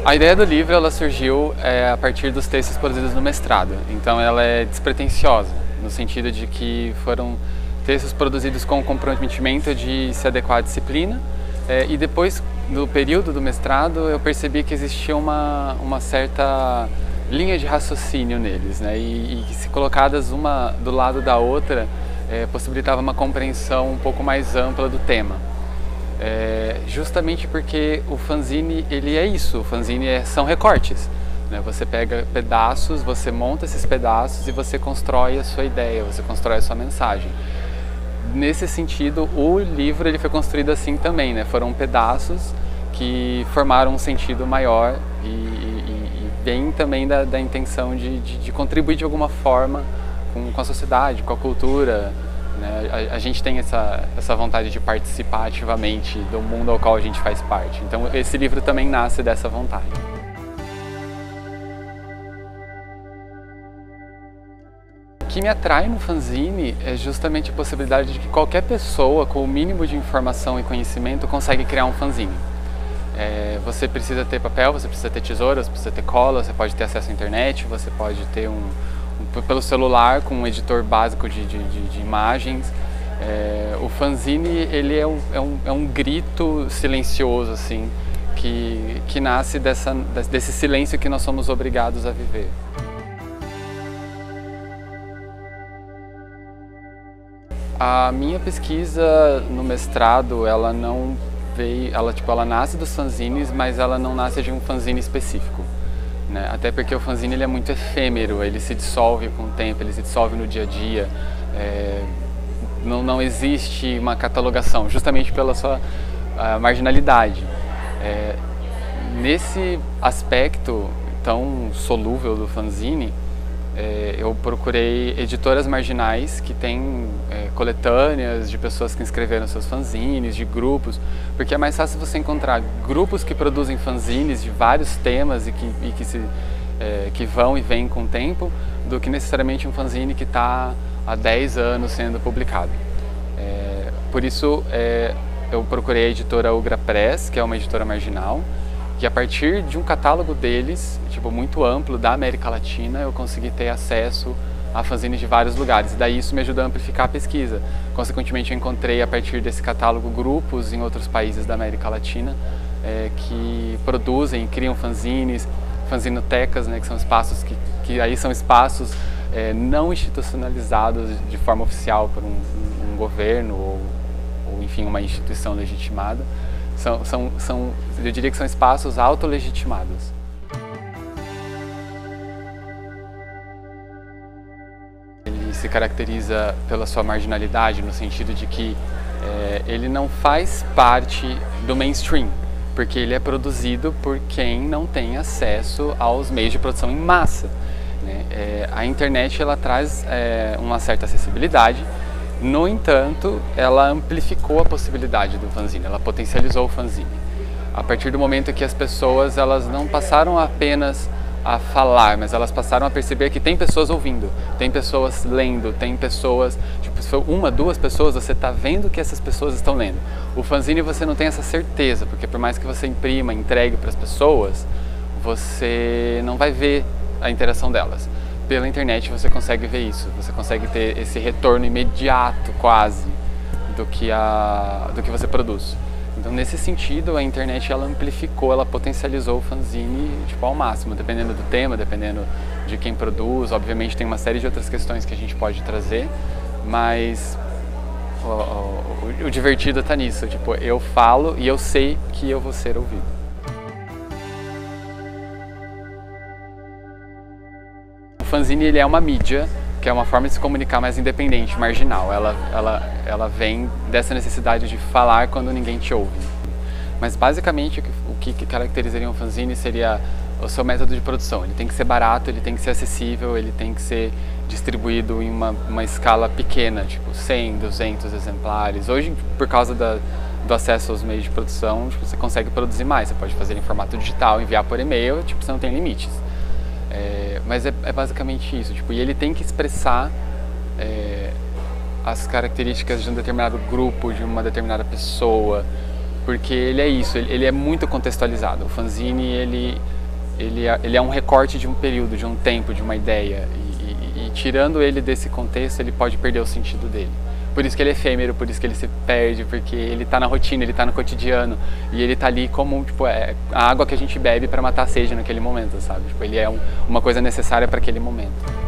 A ideia do livro ela surgiu a partir dos textos produzidos no mestrado, então ela é despretensiosa, no sentido de que foram textos produzidos com o comprometimento de se adequar à disciplina, e depois do período do mestrado eu percebi que existia uma certa linha de raciocínio neles, né? E se colocadas uma do lado da outra possibilitava uma compreensão um pouco mais ampla do tema. Justamente porque o fanzine ele é isso, o fanzine são recortes, né? Você pega pedaços, você monta esses pedaços e você constrói a sua ideia, você constrói a sua mensagem. Nesse sentido, o livro ele foi construído assim também, né? Foram pedaços que formaram um sentido maior e vem também da intenção de contribuir de alguma forma com a sociedade, com a cultura, né? A gente tem essa vontade de participar ativamente do mundo ao qual a gente faz parte. Então esse livro também nasce dessa vontade. O que me atrai no fanzine é justamente a possibilidade de que qualquer pessoa com o mínimo de informação e conhecimento consegue criar um fanzine. Você precisa ter papel, você precisa ter tesouras, você precisa ter cola, você pode ter acesso à internet, você pode ter pelo celular com um editor básico de imagens. O fanzine ele é um grito silencioso assim, que nasce desse silêncio que nós somos obrigados a viver. A minha pesquisa no mestrado, ela não veio, ela nasce dos fanzines, mas ela não nasce de um fanzine específico, né? Até porque o fanzine ele é muito efêmero, ele se dissolve com o tempo, ele se dissolve no dia a dia. Não existe uma catalogação, justamente pela sua marginalidade. Nesse aspecto tão solúvel do fanzine, eu procurei editoras marginais que têm coletâneas de pessoas que escreveram seus fanzines, de grupos, porque é mais fácil você encontrar grupos que produzem fanzines de vários temas e que vão e vêm com o tempo, do que necessariamente um fanzine que está há 10 anos sendo publicado. Por isso eu procurei a editora Ugra Press, que é uma editora marginal, que a partir de um catálogo deles, muito amplo da América Latina, eu consegui ter acesso a fanzines de vários lugares. E daí isso me ajudou a amplificar a pesquisa. Consequentemente, eu encontrei a partir desse catálogo grupos em outros países da América Latina que produzem e criam fanzines, fanzinotecas, né, que são espaços que aí são espaços não institucionalizados de forma oficial por um governo ou enfim, uma instituição legitimada. Eu diria que são espaços autolegitimados. Ele se caracteriza pela sua marginalidade, no sentido de que ele não faz parte do mainstream, porque ele é produzido por quem não tem acesso aos meios de produção em massa, né? A internet ela traz uma certa acessibilidade. No entanto, ela amplificou a possibilidade do fanzine, ela potencializou o fanzine. A partir do momento que as pessoas elas não passaram apenas a falar, mas elas passaram a perceber que tem pessoas ouvindo, tem pessoas lendo, tem pessoas, se for uma, duas pessoas, você está vendo que essas pessoas estão lendo. O fanzine você não tem essa certeza, porque por mais que você imprima, entregue para as pessoas, você não vai ver a interação delas. Pela internet você consegue ver isso, você consegue ter esse retorno imediato quase do que você produz. Então nesse sentido a internet ela amplificou, ela potencializou o fanzine ao máximo, dependendo do tema, dependendo de quem produz. Obviamente tem uma série de outras questões que a gente pode trazer, mas o divertido está nisso, eu falo e eu sei que eu vou ser ouvido. O fanzine ele é uma mídia, que é uma forma de se comunicar mais independente, marginal. Ela vem dessa necessidade de falar quando ninguém te ouve. Mas basicamente o que caracterizaria um fanzine seria o seu método de produção. Ele tem que ser barato, ele tem que ser acessível, ele tem que ser distribuído em uma escala pequena, 100, 200 exemplares. Hoje, por causa do acesso aos meios de produção, você consegue produzir mais. Você pode fazer em formato digital, enviar por e-mail, você não tem limites. Mas é basicamente isso, e ele tem que expressar as características de um determinado grupo, de uma determinada pessoa, porque ele é isso, ele é muito contextualizado. O fanzine, ele é um recorte de um período, de um tempo, de uma ideia, e tirando ele desse contexto, ele pode perder o sentido dele. Por isso que ele é efêmero, por isso que ele se perde, porque ele está na rotina, ele está no cotidiano, e ele está ali como tipo, a água que a gente bebe para matar a sede naquele momento, sabe? Tipo, ele é uma coisa necessária para aquele momento.